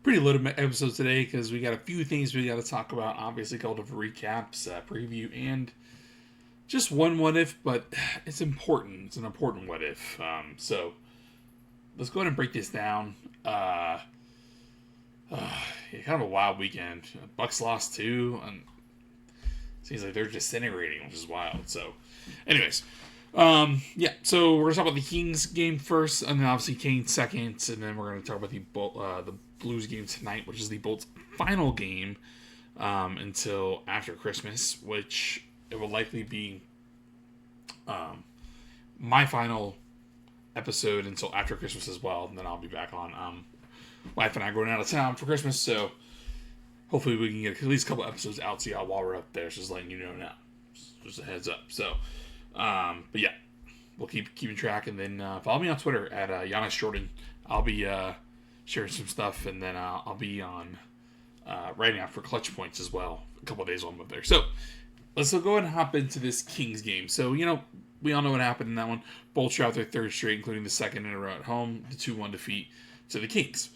Pretty little episode today because we got a few things we got to talk about. Obviously, called of recaps, preview, and just one what if, but it's important. It's an important what if. So let's go ahead and break this down. Kind of a wild weekend. Bucks lost too, and seems like they're disintegrating, which is wild. So, anyways, so we're gonna talk about the Kings game first, and then obviously Kings second, and then we're gonna talk about the Blues game tonight, which is the Bolts' final game until after Christmas, which it will likely be my final episode until after Christmas as well, and then I'll be back on. Wife and I are going out of town for Christmas, so hopefully we can get at least a couple episodes out to y'all while we're up there. Just letting you know now, just a heads up. So, but yeah, we'll keeping track, and then follow me on Twitter at Llanes Jordan. I'll be sharing some stuff, and then I'll be on writing out for Clutch Points as well a couple of days while I'm up there. So let's go ahead and hop into this Kings game. So we all know what happened in that one. Bolts out their third straight, including the second in a row at home, the 2-1 defeat to the Kings.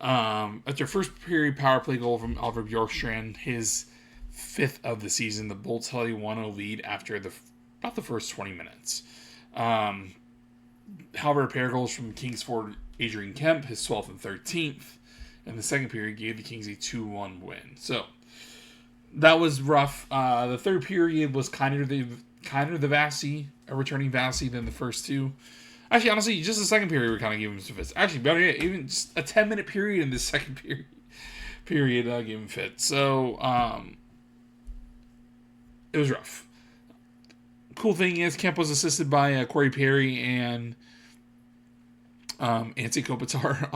At their first period power play goal from Oliver Bjorkstrand, his 5th of the season, the Bolts held a 1-0 lead after about the first 20 minutes. However, a pair of goals from Kings forward Adrian Kemp, his 12th and 13th, in the second period gave the Kings a 2-1 win. So that was rough. The third period was kind of the Vasi, a returning Vasi than the first two. Actually, honestly, just the second period we kind of gave him some fits. Actually, better yet, even just a 10-minute period in the second period gave him fits. So it was rough. Cool thing is, Kemp was assisted by Corey Perry and Antti Kopitar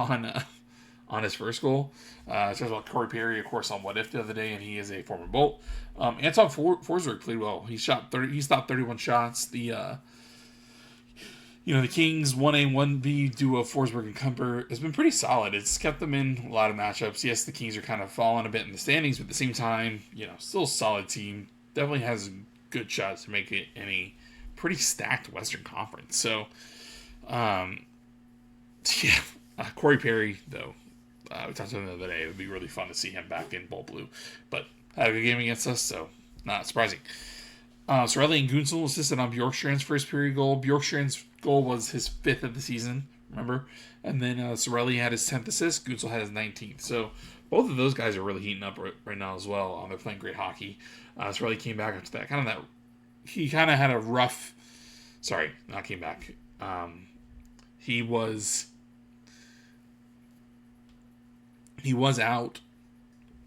on his first goal. Talks about Corey Perry, of course, on What If the other day, and he is a former Bolt. Anton Forsberg played well. He stopped 31 shots. The Kings 1A, 1B duo Forsberg and Kemper has been pretty solid. It's kept them in a lot of matchups. Yes, the Kings are kind of falling a bit in the standings, but at the same time, still a solid team. Definitely has good shots to make it in a pretty stacked Western Conference. So, Corey Perry, though, we talked to him the other day. It would be really fun to see him back in Bolt Blue. But had a good game against us, so not surprising. Sorelli and Gunsel assisted on Bjorkstrand's first period goal. Bjorkstrand's goal was his 5th of the season, remember? And then Sorelli had his 10th assist. Gunsel had his 19th. So both of those guys are really heating up right now as well. They're playing great hockey. Sorelli came back after that. He kind of had a rough... Sorry, not came back. He was out.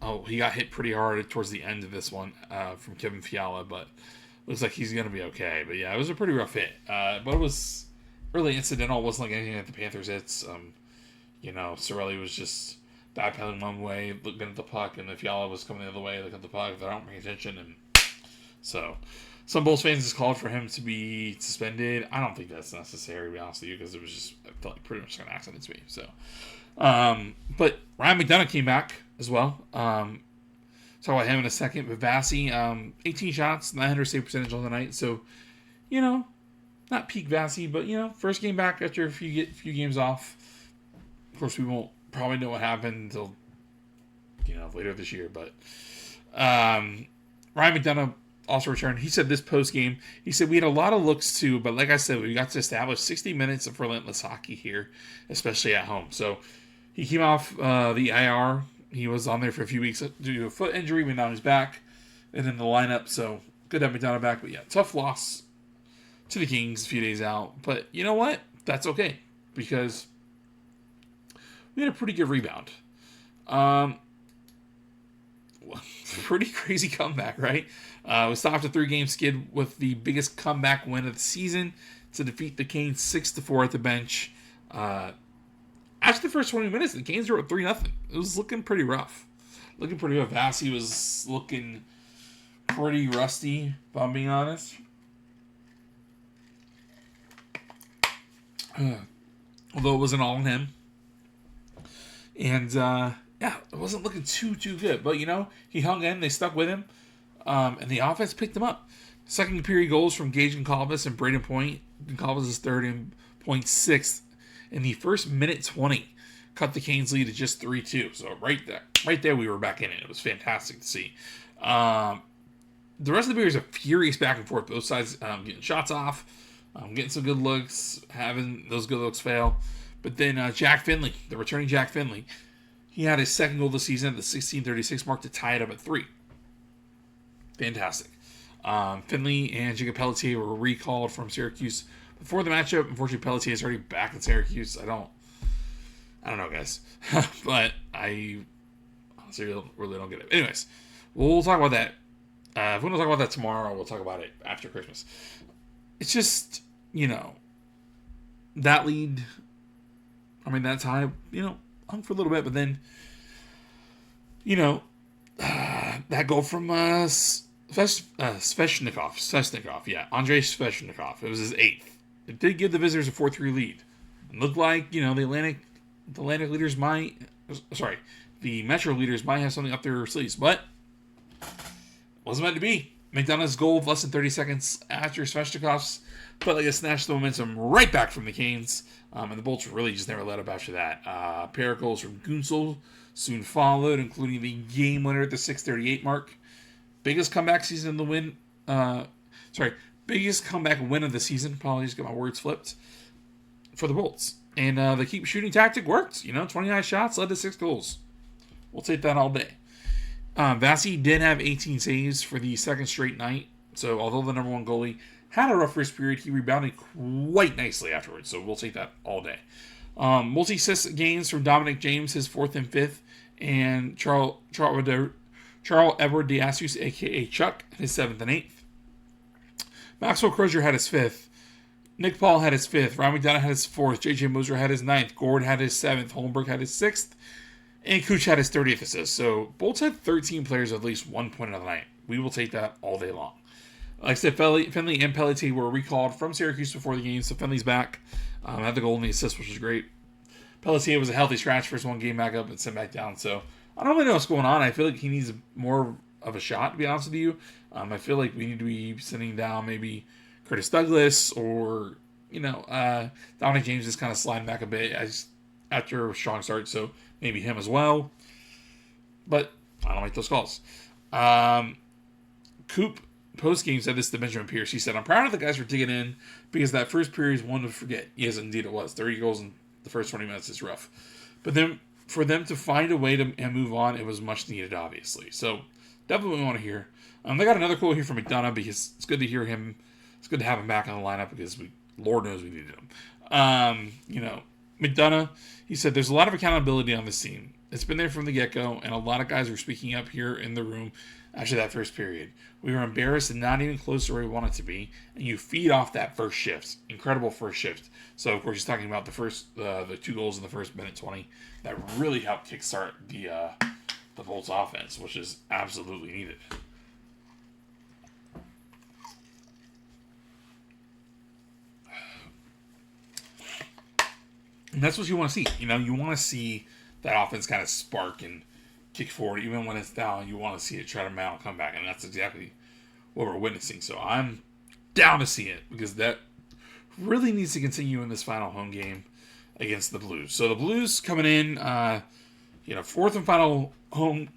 Oh, he got hit pretty hard towards the end of this one from Kevin Fiala, but looks like he's going to be okay. But yeah, it was a pretty rough hit. But it was really incidental. It wasn't like anything that the Panthers hits. Sorelli was just backpedaling one way, looking at the puck, and if Fiala was coming the other way, looking at the puck, they don't pay attention. And so some Bulls fans just called for him to be suspended. I don't think that's necessary, to be honest with you, because it was just, I felt like pretty much an accident to me. So, but Ryan McDonough came back as well. Talk about him in a second. But Vasi, 18 shots, 900 save percentage on the night. So, not peak Vasi, but first game back after a few games off. Of course, we won't probably know what happened until later this year. But Ryan McDonough also returned. He said this post game, he said we had a lot of looks too, but like I said, we got to establish 60 minutes of relentless hockey here, especially at home. So he came off the IR. He was on there for a few weeks due to a foot injury, but now he's back and in the lineup. So good to have McDonough back. But yeah, tough loss to the Kings a few days out. But you know what? That's okay because we had a pretty good rebound. Pretty crazy comeback, right? We stopped a 3-game skid with the biggest comeback win of the season to defeat the Canes 6-4 at the bench. After the first 20 minutes, the Canes were up 3-0. It was looking pretty rough. Vasi was looking pretty rusty, if I'm being honest. Although it wasn't all on him. And, it wasn't looking too good. But, he hung in. They stuck with him. And the offense picked him up. Second period goals from Gage Goncalves and Braden Point. Goncalves is third and Point sixth. In the first minute 20, cut the Canes lead to just 3-2. So right there, we were back in it. It was fantastic to see. The rest of the Bears are furious back and forth. Both sides getting shots off, getting some good looks, having those good looks fail. But then Jack Finley, the returning Jack Finley, he had his second goal of the season at the 16:36 mark to tie it up at 3. Fantastic. Finley and Jacob Pelletier were recalled from Syracuse before the matchup. Unfortunately, Pelletier is already back in Syracuse. I don't know, guys. But I honestly really don't get it. Anyways, we'll talk about that. If we want to talk about that tomorrow, we'll talk about it after Christmas. It's just, that lead, that tie, hung for a little bit, but then, that goal from Sveshnikov, yeah, Andrei Sveshnikov. It was his 8th. It did give the visitors a 4-3 lead. It looked like, the Atlantic leaders the Metro leaders might have something up their sleeves, but wasn't meant to be. McDonough's goal of less than 30 seconds after Sveshnikov's felt like it snatched the momentum right back from the Canes, and the Bolts really just never let up after that. Pair of goals from Gunsel soon followed, including the game winner at the 6:38 mark. Biggest comeback season in the win. Biggest comeback win of the season. Apologies, get my words flipped for the Bolts. And the keep shooting tactic worked. 29 shots led to 6 goals. We'll take that all day. Vasi did have 18 saves for the second straight night. So although the number one goalie had a rough first period, he rebounded quite nicely afterwards. So we'll take that all day. Multi-assist gains from Dominic James, his 4th and 5th, and Charles Edward DeAssus, a.k.a. Chuck, his 7th and 8th. Maxwell Crozier had his 5th. Nick Paul had his 5th. Ryan McDonough had his 4th. J.J. Moser had his 9th. Gord had his 7th. Holmberg had his 6th. And Cooch had his 30th assist. So Bolts had 13 players with at least 1 point of the night. We will take that all day long. Like I said, Finley and Pelletier were recalled from Syracuse before the game, so Finley's back. Had the goal and the assist, which was great. Pelletier was a healthy scratch for his one game back up and sent back down. So I don't really know what's going on. I feel like he needs more of a shot, to be honest with you. I feel like we need to be sending down maybe Curtis Douglas or, Dominic James is kind of sliding back a bit after a strong start, so maybe him as well. But I don't like those calls. Coop post-game said this to Benjamin Pierce. He said, "I'm proud of the guys for digging in because that first period is one to forget." Yes, indeed it was. 30 goals in the first 20 minutes is rough. But then for them to find a way to and move on, it was much needed, obviously. So definitely want to hear. They got another quote here from McDonough because it's good to hear him. It's good to have him back on the lineup because Lord knows we needed him. McDonough, he said, "There's a lot of accountability on this team. It's been there from the get-go, and a lot of guys are speaking up here in the room after that first period. We were embarrassed and not even close to where we wanted to be, and you feed off that first shift. Incredible first shift." So, of course, he's talking about the 2 goals in the first minute 20 that really helped kickstart the Bolts offense, which is absolutely needed. And that's what you want to see. You want to see that offense kind of spark and kick forward. Even when it's down, you want to see it try to mount a comeback. And that's exactly what we're witnessing. So I'm down to see it because that really needs to continue in this final home game against the Blues. So the Blues coming in, 4th and final home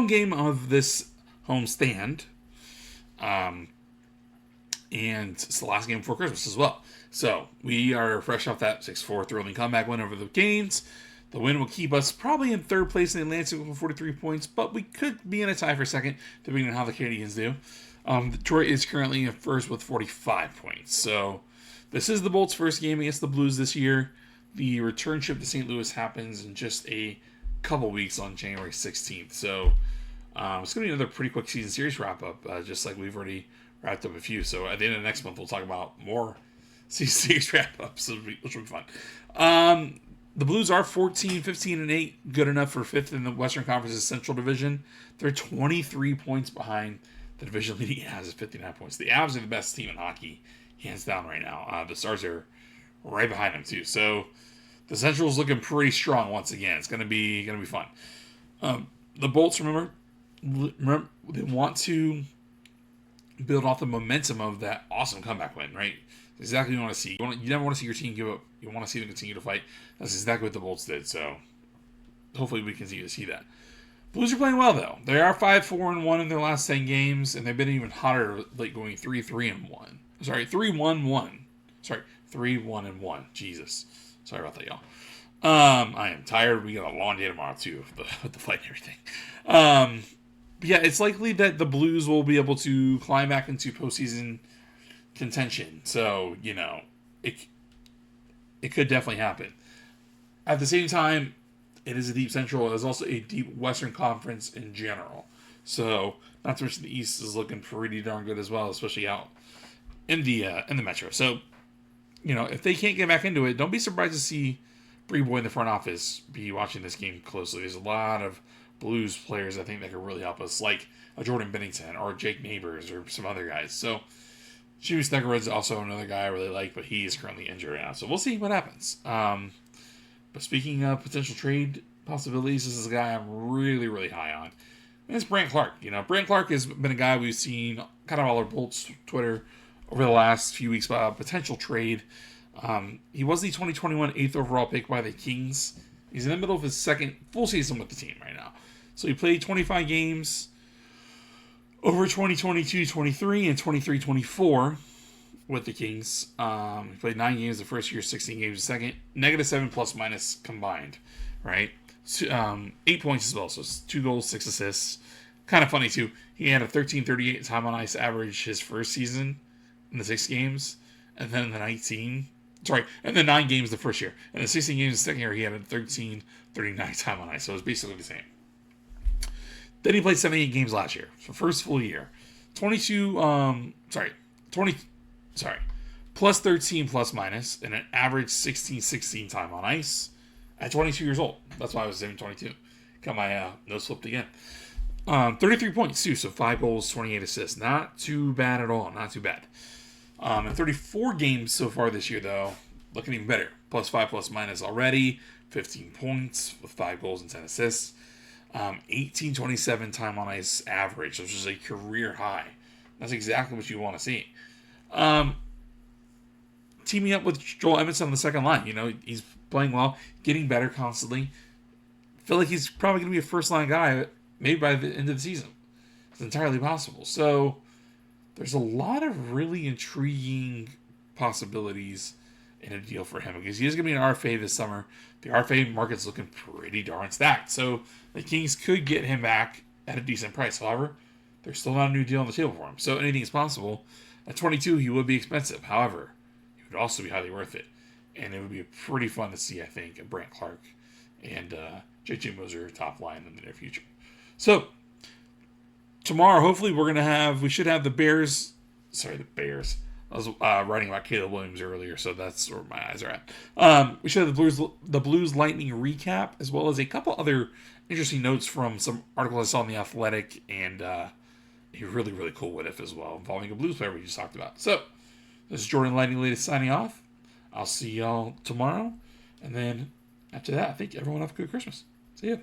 game of this home stand. And it's the last game before Christmas as well. So we are fresh off that 6-4 thrilling comeback win over the Canes. The win will keep us probably in 3rd place in the Atlantic with 43 points, but we could be in a tie for 2nd, depending on how the Canadians do. Detroit is currently in 1st with 45 points. So this is the Bolts' first game against the Blues this year. The return trip to St. Louis happens in just a couple weeks on January 16th. So it's going to be another pretty quick season series wrap-up, just like we've already wrapped up a few. So at the end of next month, we'll talk about more season series wrap-ups, which will be fun. The Blues are 14, 15, and 8, good enough for 5th in the Western Conference's Central Division. They're 23 points behind the division leading Avs at 59 points. The Avs are the best team in hockey, hands down right now. The Stars are right behind them too. So the Central's looking pretty strong once again. It's gonna be fun. The Bolts, remember, they want to build off the momentum of that awesome comeback win, right? Exactly what you want to see. You never want to see your team give up. You want to see them continue to fight. That's exactly what the Bolts did. So hopefully we continue to see that. Blues are playing well though. They are 5-4-1 in their last 10 games, and they've been even hotter, like going 3-3-1. Sorry, 3-1-1. Sorry, 3-1-1. Jesus, sorry about that, y'all. I am tired. We got a long day tomorrow too with the flight and everything. But yeah, it's likely that the Blues will be able to climb back into postseason contention. So it could definitely happen. At the same time, it is a deep Central. It is also a deep Western Conference in general. So not to mention the East is looking pretty darn good as well, especially out in the Metro. So if they can't get back into it, don't be surprised to see Bree Boy in the front office be watching this game closely. There's a lot of Blues players I think that could really help us, like a Jordan Bennington or Jake Neighbors or some other guys. So Jimmy Snuggerwood's also another guy I really like, but he is currently injured right now. So we'll see what happens. But speaking of potential trade possibilities, this is a guy I'm really, really high on. And it's Brandt Clarke. Brandt Clarke has been a guy we've seen kind of all over Bolts Twitter over the last few weeks about a potential trade. He was the 2021 8th overall pick by the Kings. He's in the middle of his second full season with the team right now. So he played 25 games over 2022-23 and 23-24 with the Kings. He played 9 games the first year, 16 games the second. -7 plus/minus combined, right? 8 points as well, so it's 2 goals, 6 assists. Kind of funny too. He had a 13.38 time on ice average his first season in the 6 games, and then the 9 games the first year. And the 16 games the second year, he had a 13.39 time on ice, so it was basically the same. Then he played 78 games last year, so first full year. Plus 13 plus/minus, and an average 16 time on ice at 22 years old. That's why I was saying 22. Got my nose flipped again. 33 points too, so 5 goals, 28 assists. Not too bad at all. Not too bad. In 34 games so far this year, though, looking even better. +5 plus/minus already. 15 points with 5 goals and 10 assists. 18.27 time on ice average, which is a career high. That's exactly what you want to see. Teaming up with Joel Edmondson on the second line, he's playing well, getting better constantly. Feel like he's probably going to be a first-line guy maybe by the end of the season. It's entirely possible. So there's a lot of really intriguing possibilities in a deal for him because he is going to be an RFA this summer. The RFA market's looking pretty darn stacked. So the Kings could get him back at a decent price. However, there's still not a new deal on the table for him. So anything is possible. At 22, he would be expensive. However, he would also be highly worth it. And it would be pretty fun to see, I think, a Brandt Clarke and J.J. Moser top line in the near future. So tomorrow, hopefully, we should have the Bears. Sorry, the Bears. I was writing about Caleb Williams earlier, so that's where my eyes are at. We should have the Blues Lightning recap, as well as a couple other interesting notes from some articles I saw in The Athletic, and a really, really cool what-if as well, involving a Blues player we just talked about. So, this is Jordan Lightning latest signing off. I'll see y'all tomorrow, and then after that, I think everyone have a good Christmas. See ya.